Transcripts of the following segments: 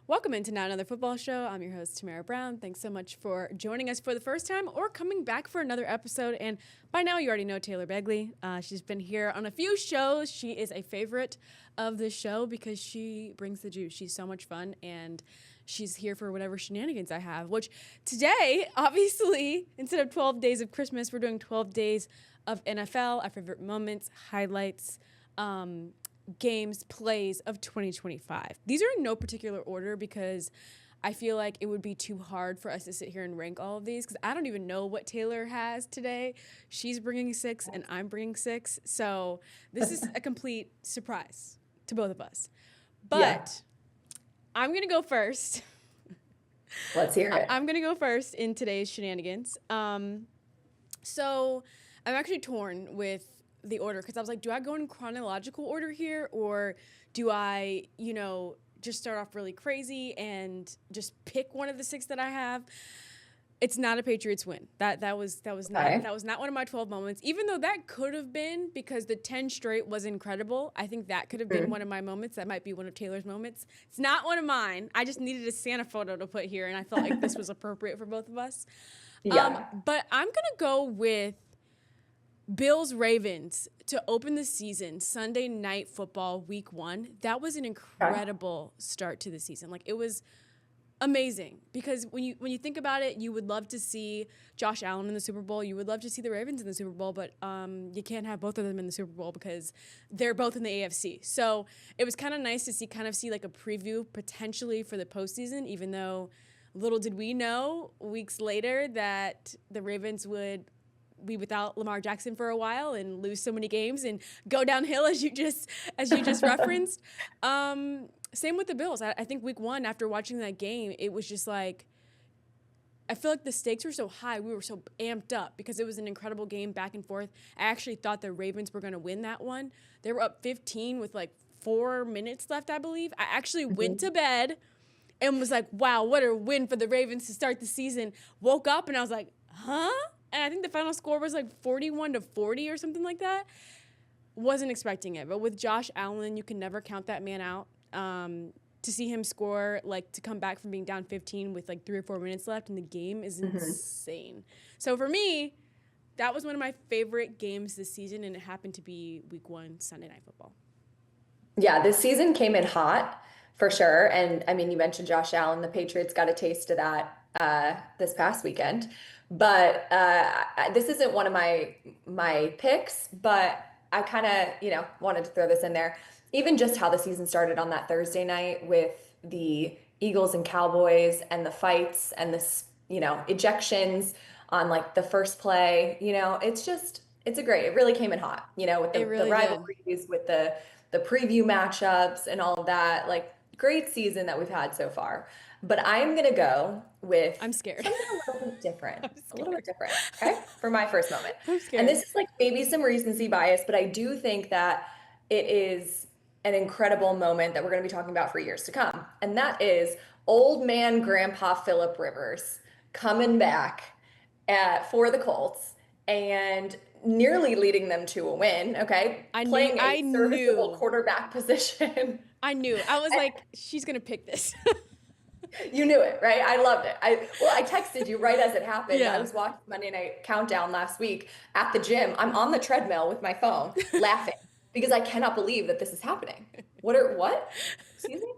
Welcome into Now Another Football Show. I'm your host, Tamara Brown. Thanks so much for joining us for the first time or coming back for another episode. And by now, you already know Taylor Begley. She's been here on a few shows. She is a favorite of the show because she brings the juice. She's so much fun, and she's here for whatever shenanigans I have, which today, obviously, instead of 12 days of Christmas, we're doing 12 days of NFL, our favorite moments, highlights, games, plays of 2025. These are in no particular order because I feel like it would be too hard for us to sit here and rank all of these because I don't even know what Taylor has today. She's bringing 6 and I'm bringing 6. So this is a complete surprise to both of us. But I'm going to go first. Let's hear it. I'm going to go first in today's shenanigans. So I'm actually torn with the order because I was like, do I go in chronological order here, or do I, just start off really crazy and just pick one of the 6 that I have? It's not a Patriots win. That was not one of my 12 moments, even though that could have been, because the 10 straight was incredible. I think that could have been one of my moments. That might be one of Taylor's moments. It's not one of mine. I just needed a Santa photo to put here, and I felt like this was appropriate for both of us. But I'm gonna go with Bills-Ravens to open the season, Sunday Night Football, Week 1. That was an incredible start to the season. Like, it was amazing because when you think about it, you would love to see Josh Allen in the Super Bowl. You would love to see the Ravens in the Super Bowl, but you can't have both of them in the Super Bowl because they're both in the AFC. So it was kind of nice to see like a preview potentially for the postseason, even though little did we know weeks later that the Ravens would be without Lamar Jackson for a while and lose so many games and go downhill as you just referenced. Same with the Bills. I think Week 1, after watching that game, it was just like, I feel like the stakes were so high. We were so amped up because it was an incredible game back and forth. I actually thought the Ravens were going to win that one. They were up 15 with like 4 minutes left, I believe. I actually went to bed and was like, wow, what a win for the Ravens to start the season. Woke up and I was like, huh? And I think the final score was like 41-40 or something like that. Wasn't expecting it. But with Josh Allen, you can never count that man out. To see him score, like to come back from being down 15 with like 3 or 4 minutes left in the game is insane. So for me, that was one of my favorite games this season, and it happened to be Week 1, Sunday Night Football. Yeah, this season came in hot for sure. And I mean, you mentioned Josh Allen. The Patriots got a taste of that this past weekend. But this isn't one of my picks, but I kind of, wanted to throw this in there. Even just how the season started on that Thursday night with the Eagles and Cowboys and the fights and this, ejections on like the first play, it's it really came in hot, with the rivalries, with the preview matchups and all of that. Like, great season that we've had so far. But I'm going to go with I'm scared. Something a little bit different. Okay? For my first moment. I'm scared. And this is like maybe some recency bias, but I do think that it is an incredible moment that we're going to be talking about for years to come. And that is old man Grandpa Phillip Rivers coming back for the Colts and nearly leading them to a win, okay? Playing a serviceable quarterback position. I knew. I was like, she's going to pick this. You knew it, right? I loved it. I texted you right as it happened. Yeah. I was watching Monday Night Countdown last week at the gym. I'm on the treadmill with my phone laughing because I cannot believe that this is happening. What? Excuse me?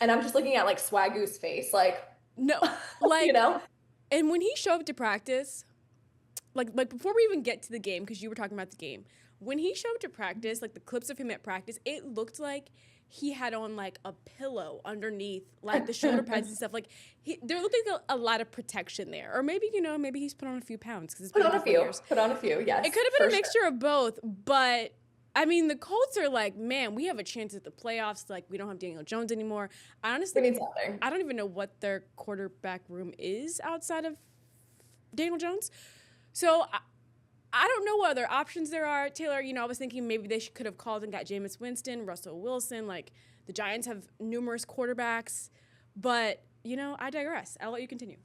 And I'm just looking at like Swagoo's face, like, no, like, And when he showed up to practice, like before we even get to the game, because you were talking about the game, when he showed up to practice, like the clips of him at practice, it looked like he had on like a pillow underneath, like the shoulder pads and stuff. Like there looked like a lot of protection there, or maybe maybe he's put on a few pounds because it's been a few years. Put on a few, yes. It could have been a mixture of both, but I mean, the Colts are like, man, we have a chance at the playoffs. Like, we don't have Daniel Jones anymore. I honestly, I don't even know what their quarterback room is outside of Daniel Jones. So I don't know what other options there are. Taylor, I was thinking maybe they could have called and got Jameis Winston, Russell Wilson. Like, the Giants have numerous quarterbacks. But, I digress. I'll let you continue.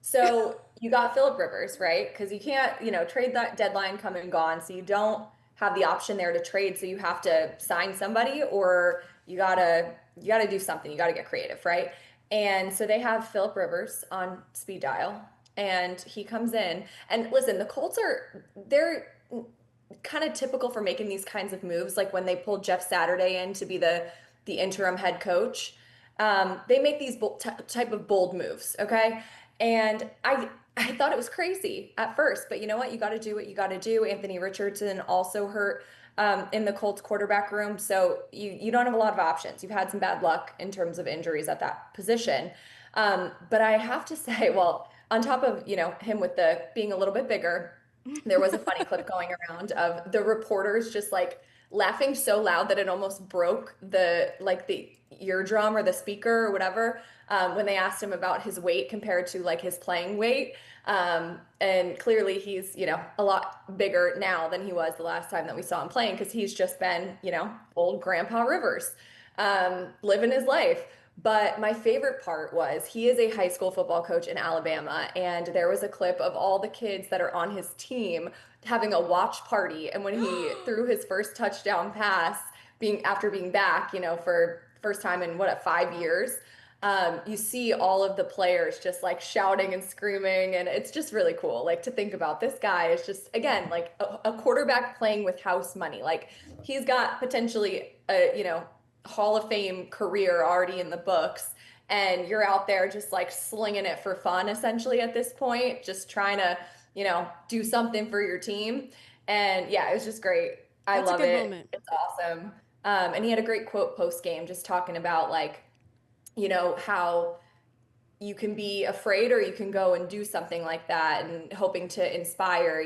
So you got Phillip Rivers, right? Because you can't, trade that deadline come and gone. So you don't have the option there to trade. So you have to sign somebody, or you got to, got to do something. You got to get creative, right? And so they have Philip Rivers on speed dial, and he comes in. And listen, the Colts they're kind of typical for making these kinds of moves. Like when they pulled Jeff Saturday in to be the interim head coach, they make these type of bold moves. Okay, and I thought it was crazy at first, but you know what? You got to do what you got to do. Anthony Richardson also hurt in the Colts quarterback room, so you don't have a lot of options. You've had some bad luck in terms of injuries at that position, but I have to say, well, on top of him with the being a little bit bigger, there was a funny clip going around of the reporters just like laughing so loud that it almost broke the eardrum or the speaker or whatever, when they asked him about his weight compared to like his playing weight. And clearly he's, a lot bigger now than he was the last time that we saw him playing, because he's just been, old Grandpa Rivers, living his life. But my favorite part was he is a high school football coach in Alabama, and there was a clip of all the kids that are on his team having a watch party. And when he threw his first touchdown pass, after being back, for first time in 5 years, you see all of the players just like shouting and screaming, and it's just really cool. Like to think about, this guy is just, again, like a quarterback playing with house money. Like he's got potentially a, Hall of Fame career already in the books, and you're out there just like slinging it for fun essentially at this point, just trying to, do something for your team. And yeah, it was just great. I love it. Moment. It's awesome. And he had a great quote post game, just talking about like, how you can be afraid or you can go and do something like that, and hoping to inspire,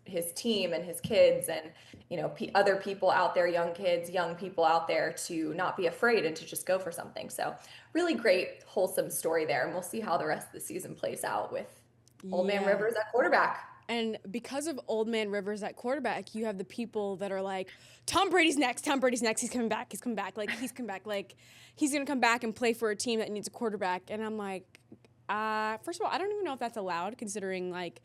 his team and his kids, and, other people out there, young kids, young people out there, to not be afraid and to just go for something. So really great, wholesome story there. And we'll see how the rest of the season plays out with Old Man Rivers at quarterback. And because of Old Man Rivers at quarterback, you have the people that are like, Tom Brady's next. Tom Brady's next. He's coming back. He's coming back. Like, he's coming back. Like, he's going to come back and play for a team that needs a quarterback. And I'm like, first of all, I don't even know if that's allowed, considering, like,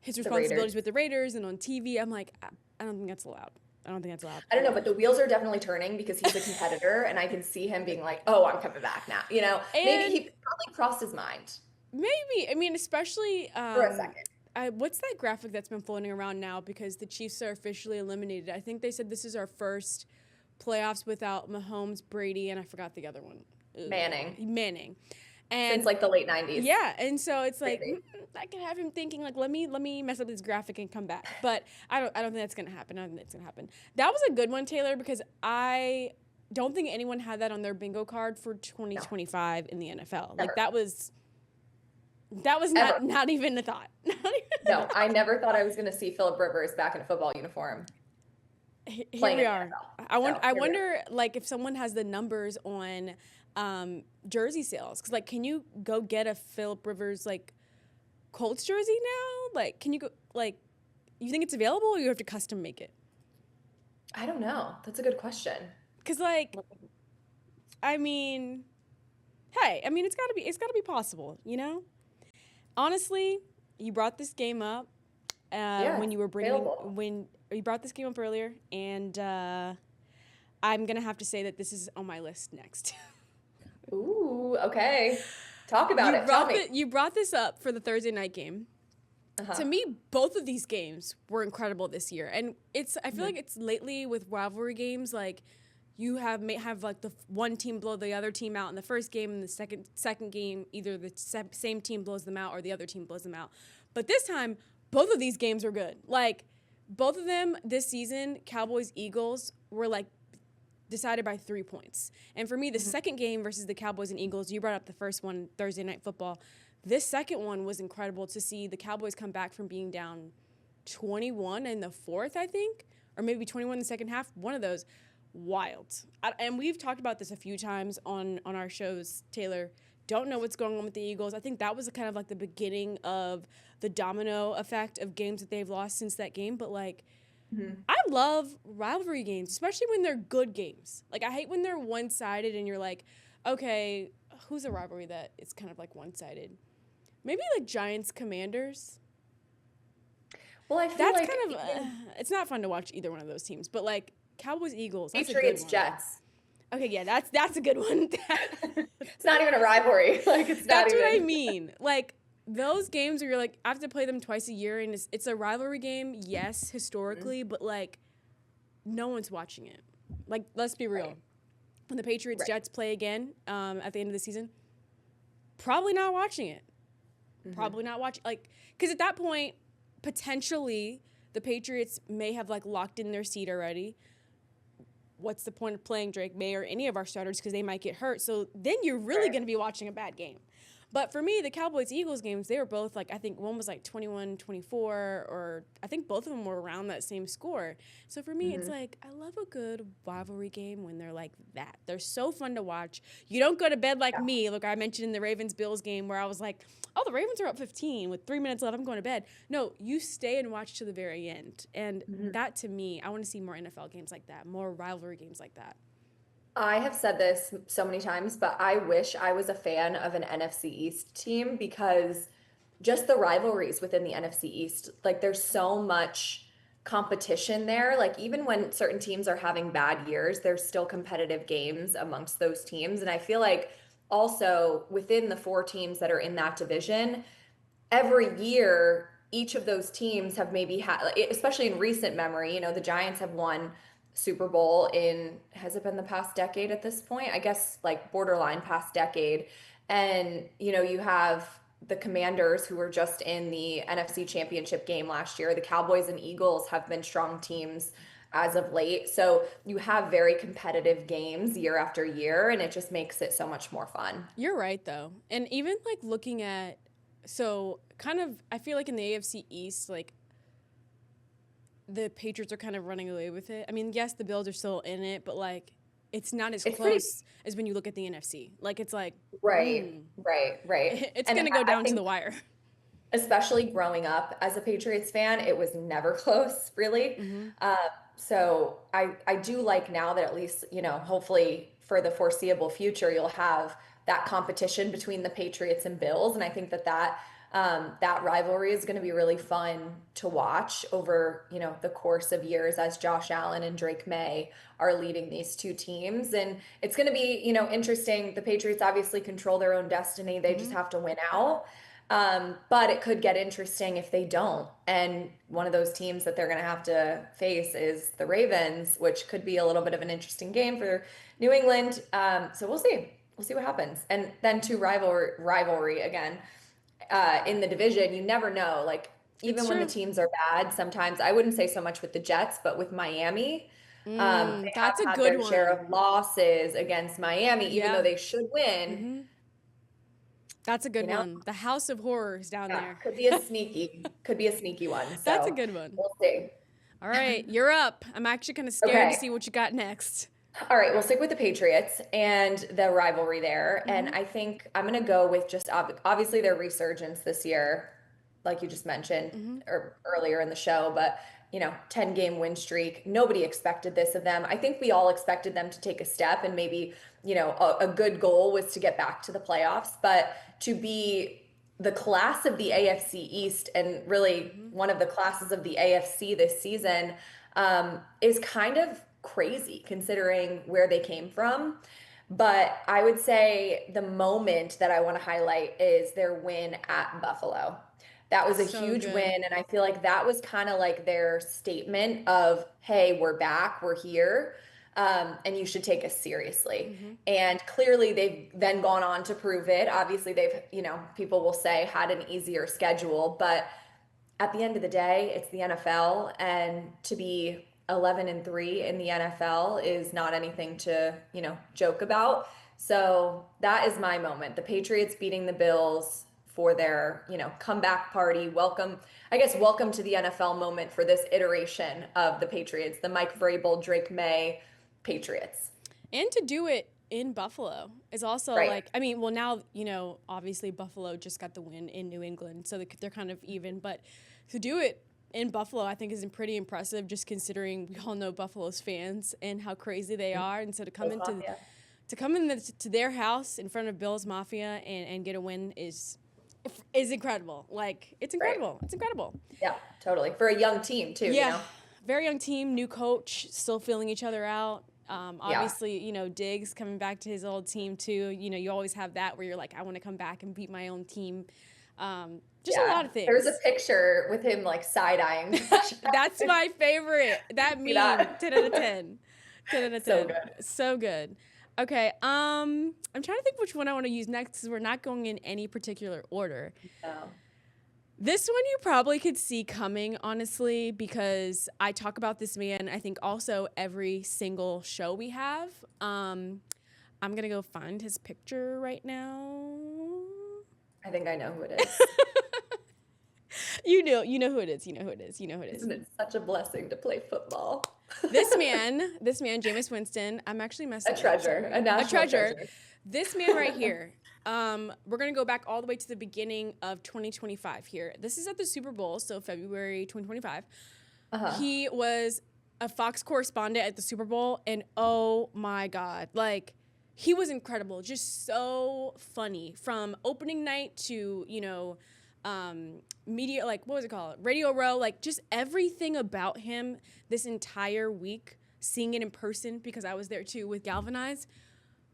his responsibilities with the Raiders and on TV. I'm like, I don't think that's allowed. I don't think that's allowed. I don't know, but the wheels are definitely turning, because he's a competitor, and I can see him being like, oh, I'm coming back now. Maybe he probably crossed his mind. Maybe. I mean, especially for a second. What's that graphic that's been floating around now, because the Chiefs are officially eliminated? I think they said this is our first playoffs without Mahomes, Brady, and I forgot the other one. Manning. And since like the late 90s. Yeah, and so it's like I could have him thinking like, let me mess up this graphic and come back. But I don't think that's gonna happen. I don't think that's gonna happen. That was a good one, Taylor, because I don't think anyone had that on their bingo card for 2025 in the NFL. Never. Like that was not even a thought. No, I never thought I was going to see Philip Rivers back in a football uniform. Here we are. I wonder, like, if someone has the numbers on jersey sales, because like, can you go get a Philip Rivers like Colts jersey now? Like, can you go, like, you think it's available, or you have to custom make it? I don't know. That's a good question. Because like, I mean, hey, I mean, it's gotta be possible, Honestly, you brought this game up when you brought this game up earlier, and I'm gonna have to say that this is on my list next. Ooh, okay. Talk about it. Tell me. You brought this up for the Thursday night game. Uh-huh. To me, both of these games were incredible this year, and I feel like it's lately with rivalry games, like you have like the one team blow the other team out in the first game, and the second game either the same team blows them out or the other team blows them out. But this time, both of these games were good. Like both of them this season, Cowboys Eagles, were like decided by 3 points. And for me, the second game versus the Cowboys and Eagles, you brought up the first one, Thursday Night Football. This second one was incredible to see the Cowboys come back from being down 21 in the fourth, I think, or maybe 21 in the second half. One of those. Wild. And we've talked about this a few times on our shows, Taylor. Don't know what's going on with the Eagles. I think that was kind of like the beginning of the domino effect of games that they've lost since that game. But, like, I love rivalry games, especially when they're good games. Like, I hate when they're one-sided and you're like, okay, who's a rivalry that is kind of like one-sided? Maybe, like, Giants-Commanders. Well, I feel that's like kind of it's not fun to watch either one of those teams. But, like, Cowboys, Eagles. Patriots, Jets. Okay, yeah, that's a good one. It's not even a rivalry. Like, it's not That's even. what I mean. Like, those games where you're like, I have to play them twice a year, and it's a rivalry game, yes, historically, but like, no one's watching it. Like, let's be real. Right. When the Patriots Right. Jets play again at the end of the season, probably not watching it. Probably not watching, like, because at that point, potentially the Patriots may have like locked in their seat already. What's the point of playing Drake May or any of our starters, because they might get hurt? So then you're really going to be watching a bad game. But for me, the Cowboys-Eagles games, they were both like, I think one was like 21-24, or I think both of them were around that same score. So for me, it's like, I love a good rivalry game when they're like that. They're so fun to watch. You don't go to bed like me. Look, I mentioned in the Ravens-Bills game where I was like, oh, the Ravens are up 15 with 3 minutes left. I'm going to bed. No, you stay and watch to the very end. And that, to me, I want to see more NFL games like that, more rivalry games like that. I have said this so many times, but I wish I was a fan of an NFC East team, because just the rivalries within the NFC East, like, there's so much competition there. Like, even when certain teams are having bad years, there's still competitive games amongst those teams. And I feel like also within the four teams that are in that division, every year, each of those teams have maybe had, especially in recent memory, the Giants have won Super Bowl in, has it been the past decade at this point? I guess like borderline past decade. And, you have the Commanders, who were just in the NFC Championship game last year. The Cowboys and Eagles have been strong teams as of late. So you have very competitive games year after year, and it just makes it so much more fun. You're right, though. And even like looking at, so kind of, I feel like in the AFC East, like the Patriots are kind of running away with it. I mean, yes, the Bills are still in it, but like it's not as It's close as when you look at the NFC. Like, it's like, right, right. it's And going to go I down to think, the wire. especially growing up as a Patriots fan, it was never close, really. Uh, so I do like now that at least, hopefully for the foreseeable future, you'll have that competition between the Patriots and Bills. And I think that rivalry is going to be really fun to watch over, the course of years, as Josh Allen and Drake May are leading these two teams. And it's going to be, interesting. The Patriots obviously control their own destiny. They just have to win out. But it could get interesting if they don't. And one of those teams that they're going to have to face is the Ravens, which could be a little bit of an interesting game for New England. So we'll see. We'll see what happens. And then to rivalry again, in the division, you never know. Like, even when the teams are bad, sometimes, I wouldn't say so much with the Jets, but with Miami, they have That's a had good their share one. of losses against Miami, even though Yeah, they should win. that's a You good know, one. The House of Horrors down yeah, there. could be a sneaky one. That's a So good one. we'll see. All right, you're up. I'm actually kind of scared to Okay. see what you got next. All right, we'll stick with the Patriots and the rivalry there. And I think I'm going to go with just obviously their resurgence this year, like you just mentioned or earlier in the show, but 10-game win streak. Nobody expected this of them. I think we all expected them to take a step, and maybe, a good goal was to get back to the playoffs, but to be the class of the AFC East, and really one of the classes of the AFC this season, is kind of crazy considering where they came from. But I would say the moment that I want to highlight is their win at Buffalo. That was a So huge good. win. And I feel like that was kind of like their statement of, hey, we're back, we're here, and you should take us seriously. And clearly they've then gone on to prove it. Obviously, they've, people will say, had an easier schedule, but at the end of the day, it's the NFL, and to be 11-3 in the NFL is not anything to, joke about. So that is my moment. The Patriots beating the Bills for their, comeback party. Welcome to the NFL moment for this iteration of the Patriots, the Mike Vrabel, Drake May Patriots. And to do it in Buffalo is also Right. like, I mean, well, now, obviously Buffalo just got the win in New England, so they're kind of even. But to do it in Buffalo, I think, is pretty impressive, just considering we all know Buffalo's fans and how crazy they are. And so to come to their house in front of Bills Mafia and get a win is incredible. Like, it's incredible. It's incredible. Yeah, totally. For a young team too, Yeah. Very young team, new coach, still feeling each other out. Obviously, you know, Diggs coming back to his old team too. You know, you always have that where you're like, I want to come back and beat my own team. Just a lot of things. There's a picture with him like side-eyeing. That's my favorite. That meme, that? 10 out of 10. 10 out of 10. So good. So good. Okay, I'm trying to think which one I want to use next because we're not going in any particular order. No. This one you probably could see coming, honestly, because I talk about this man, I think, also every single show we have. I'm going to go find his picture right now. I think I know who it is. You know who it is. You know who it is. You know who it is. Isn't it such a blessing to play football? This man, Jameis Winston, I'm actually messing a treasure, a national treasure. This man right here. We're going to go back all the way to the beginning of 2025 here. This is at the Super Bowl, so February 2025. He was a Fox correspondent at the Super Bowl, and oh my God, like, he was incredible. Just so funny. From opening night to, you know, media, like, what was it called? Radio Row, like, just everything about him this entire week, seeing it in person, because I was there too with Galvanize,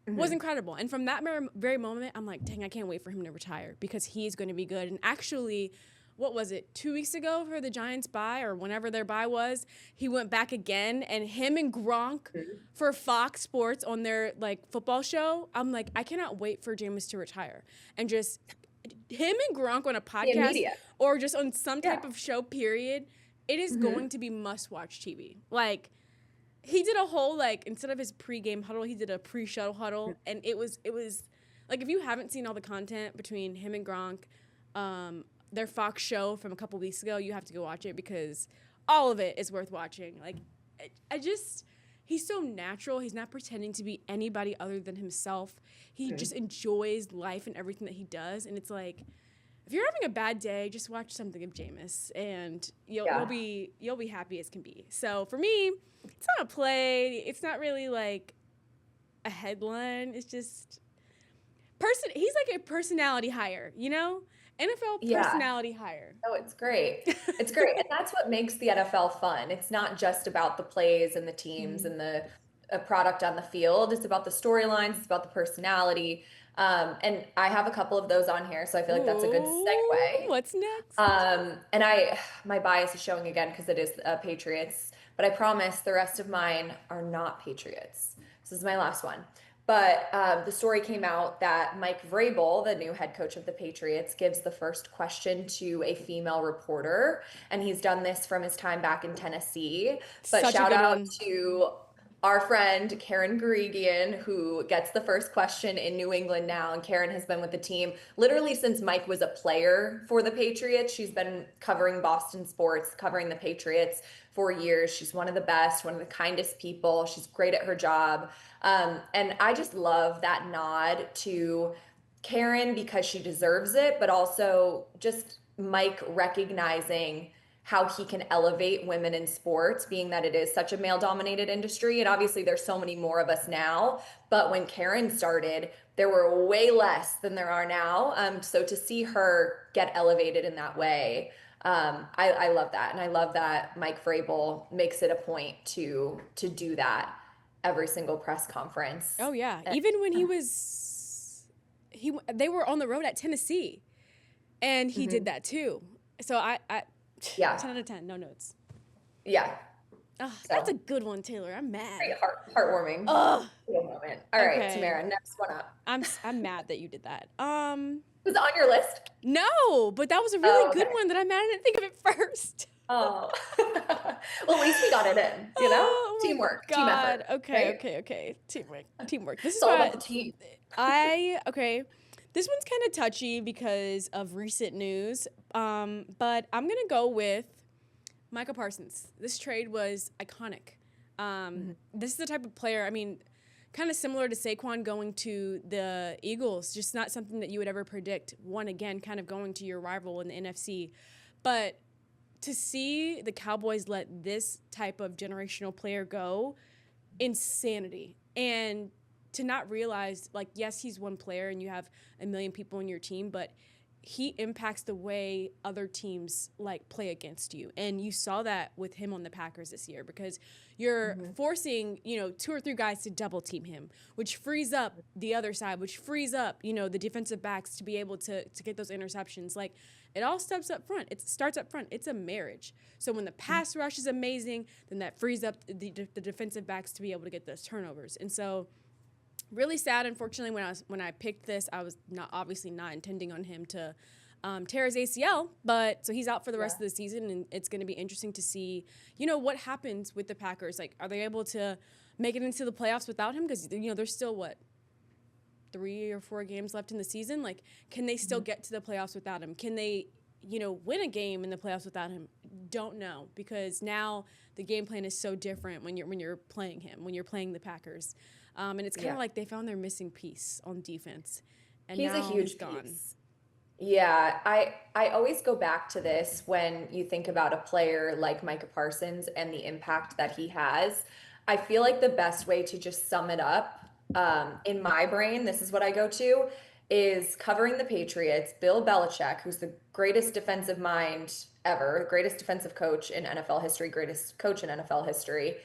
was incredible. And from that very moment, I'm like, dang, I can't wait for him to retire because he's going to be good. And actually, what was it, 2 weeks ago for the Giants bye or whenever their bye was, he went back again, and him and Gronk for Fox Sports on their, like, football show, I'm like, I cannot wait for Jameis to retire. And just him and Gronk on a podcast or just on some type of show, period, it is going to be must-watch TV. Like, he did a whole, like, instead of his pre-game huddle, he did a pre-show huddle, and it was like, if you haven't seen all the content between him and Gronk, their Fox show from a couple weeks ago, you have to go watch it because all of it is worth watching. Like, he's so natural. He's not pretending to be anybody other than himself. He just enjoys life and everything that he does, and it's like, if you're having a bad day, just watch something of Jameis, and you'll be happy as can be. So for me, it's not a play. It's not really like a headline. It's just he's like a personality hire, you know? NFL personality hire. Oh, it's great. It's great. And that's what makes the NFL fun. It's not just about the plays and the teams and the product on the field. It's about the storylines. It's about the personality. And I have a couple of those on here, so I feel like that's a good segue. What's next? And my bias is showing again because it is Patriots, but I promise the rest of mine are not Patriots. This is my last one. But the story came out that Mike Vrabel, the new head coach of the Patriots, gives the first question to a female reporter, and he's done this from his time back in Tennessee. But shout out to our friend Karen Guregian, who gets the first question in New England now. And Karen has been with the team literally since Mike was a player for the Patriots. She's been covering Boston sports, covering the Patriots for years. She's one of the best, one of the kindest people. She's great at her job. And I just love that nod to Karen because she deserves it, but also just Mike recognizing how he can elevate women in sports, being that it is such a male-dominated industry. And obviously there's so many more of us now, but when Karen started, there were way less than there are now. So to see her get elevated in that way, I love that. And I love that Mike Vrabel makes it a point to do that every single press conference. Oh yeah. Even when they were on the road at Tennessee and he did that too. So I 10 out of 10, no notes. Yeah. Oh, that's a good one, Taylor. I'm mad. Very heartwarming. Oh. Moment. All right, Tamara, next one up. I'm mad that you did that. Was it on your list? No, but that was a really good one that I'm mad I didn't think of it first. Oh. Well, at least we got it in, you know? Oh, teamwork, God. team effort. Okay, right? okay. Teamwork. This It's is all why about the team. This one's kind of touchy because of recent news, but I'm going to go with Micah Parsons. This trade was iconic. This is the type of player, I mean, kind of similar to Saquon going to the Eagles, just not something that you would ever predict. One, again, kind of going to your rival in the NFC. But to see the Cowboys let this type of generational player go, insanity. And to not realize, like, yes, he's one player and you have a million people on your team, but he impacts the way other teams like play against you. And you saw that with him on the Packers this year, because you're forcing, 2 or 3 guys to double team him, which frees up the other side, which frees up, the defensive backs to be able to get those interceptions. Like, it all steps up front. It starts up front. It's a marriage. So when the pass rush is amazing, then that frees up the defensive backs to be able to get those turnovers. And so really sad, unfortunately, when I picked this, I was obviously not intending on him to tear his ACL, but so he's out for the rest of the season, and it's going to be interesting to see, what happens with the Packers. Like, are they able to make it into the playoffs without him? Because there's still 3 or 4 games left in the season. Like, can they still get to the playoffs without him? Can they win a game in the playoffs without him? Don't know, because now the game plan is so different when you're playing him, when you're playing the Packers. And it's kind of like they found their missing piece on defense, and he's now a huge he's gone. piece. Yeah, I always go back to this when you think about a player like Micah Parsons and the impact that he has. I feel like the best way to just sum it up, in my brain, this is what I go to, is covering the Patriots. Bill Belichick, who's the greatest defensive mind ever, greatest defensive coach in NFL history, greatest coach in NFL history,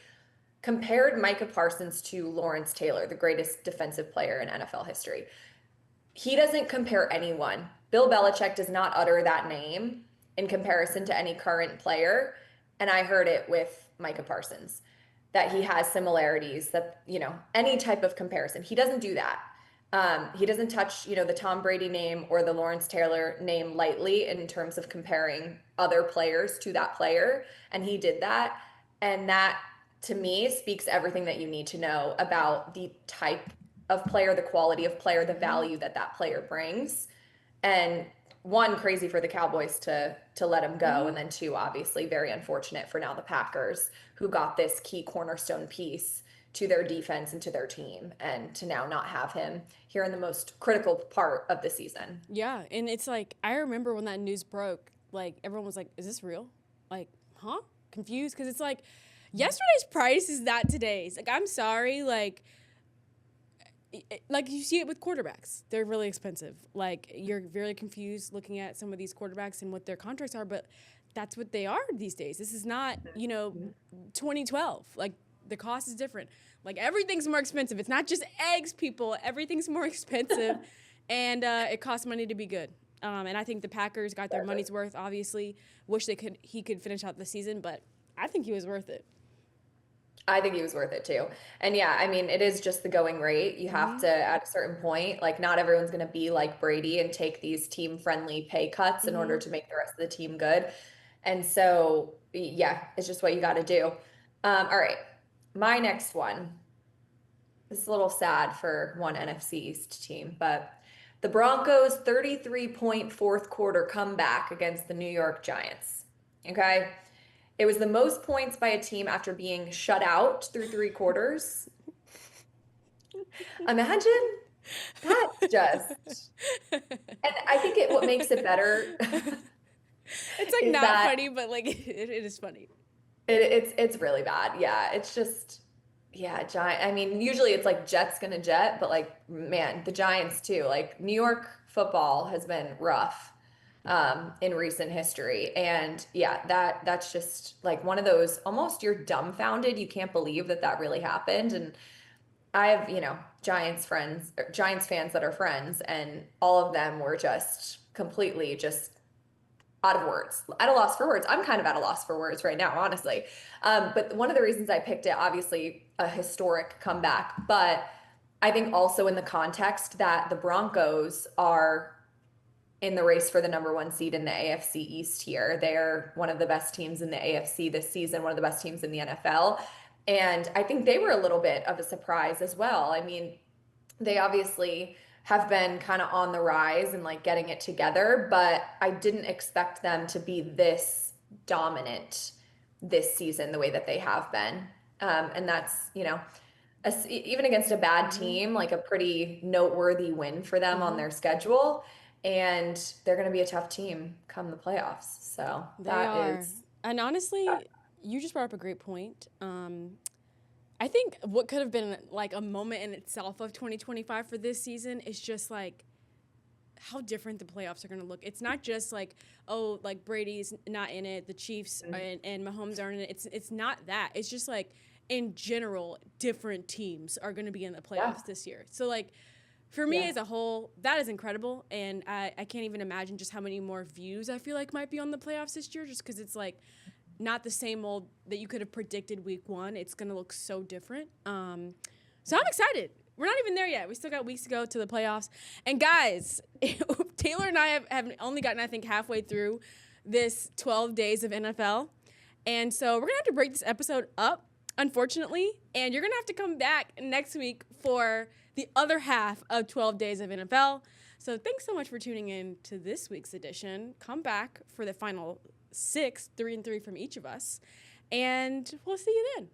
compared Micah Parsons to Lawrence Taylor, the greatest defensive player in NFL history. He doesn't compare anyone. Bill Belichick does not utter that name in comparison to any current player. And I heard it with Micah Parsons, that he has similarities, that, any type of comparison. He doesn't do that. He doesn't touch, the Tom Brady name or the Lawrence Taylor name lightly in terms of comparing other players to that player. And he did that. And that, to me, speaks everything that you need to know about the type of player, the quality of player, the value that player brings. And 1, crazy for the Cowboys to let him go. And then 2, obviously very unfortunate for now the Packers, who got this key cornerstone piece to their defense and to their team, and to now not have him here in the most critical part of the season. Yeah, and it's like, I remember when that news broke, like, everyone was like, is this real? Like, huh? Confused? Because it's like, yesterday's price is not today's. Like, I'm sorry, like you see it with quarterbacks. They're really expensive. Like, you're very confused looking at some of these quarterbacks and what their contracts are, but that's what they are these days. This is not, 2012. Like, the cost is different. Like, everything's more expensive. It's not just eggs, people. Everything's more expensive, and it costs money to be good. And I think the Packers got their money's worth, obviously. Wish he could finish out the season, but I think he was worth it. I think he was worth it too. And yeah, I mean, it is just the going rate. You have to, at a certain point, like, not everyone's going to be like Brady and take these team-friendly pay cuts in order to make the rest of the team good. And so, yeah, it's just what you got to do. All right. My next one. This is a little sad for one NFC East team, but the Broncos' 33-point fourth quarter comeback against the New York Giants. Okay. It was the most points by a team after being shut out through 3 quarters. Imagine that, just. And I think what makes it better. It's like not funny, but like it is funny. It's really bad. Yeah, it's just, yeah, Giant. I mean, usually it's like Jets gonna jet, but like, man, the Giants too. Like, New York football has been rough in recent history. And yeah, that's just like one of those, almost you're dumbfounded. You can't believe that really happened. And I have, Giants fans that are friends, and all of them were just completely just out of words, at a loss for words. I'm kind of at a loss for words right now, honestly. But one of the reasons I picked it, obviously a historic comeback, but I think also in the context that the Broncos are in the race for the #1 seed in the AFC East here. They're one of the best teams in the AFC this season, one of the best teams in the NFL. And I think they were a little bit of a surprise as well. I mean, they obviously have been kind of on the rise and like getting it together, but I didn't expect them to be this dominant this season the way that they have been. And that's, even against a bad team, like a pretty noteworthy win for them on their schedule. And they're going to be a tough team come the playoffs. So And honestly, you just brought up a great point. I think what could have been like a moment in itself of 2025 for this season is just like how different the playoffs are going to look. It's not just like, oh, like Brady's not in it, the Chiefs and Mahomes aren't in it. It's not that. It's just like in general, different teams are going to be in the playoffs this year. So like for me as a whole, that is incredible. And I can't even imagine just how many more views I feel like might be on the playoffs this year, just because it's like not the same old that you could have predicted week one. It's going to look so different. So I'm excited. We're not even there yet. We still got weeks to go to the playoffs. And guys, Taylor and I have only gotten, I think, halfway through this 12 days of NFL. And so we're going to have to break this episode up, unfortunately. And you're going to have to come back next week for the other half of 12 days of NFL. So thanks so much for tuning in to this week's edition. Come back for the final 6, 3 and 3 from each of us. And we'll see you then.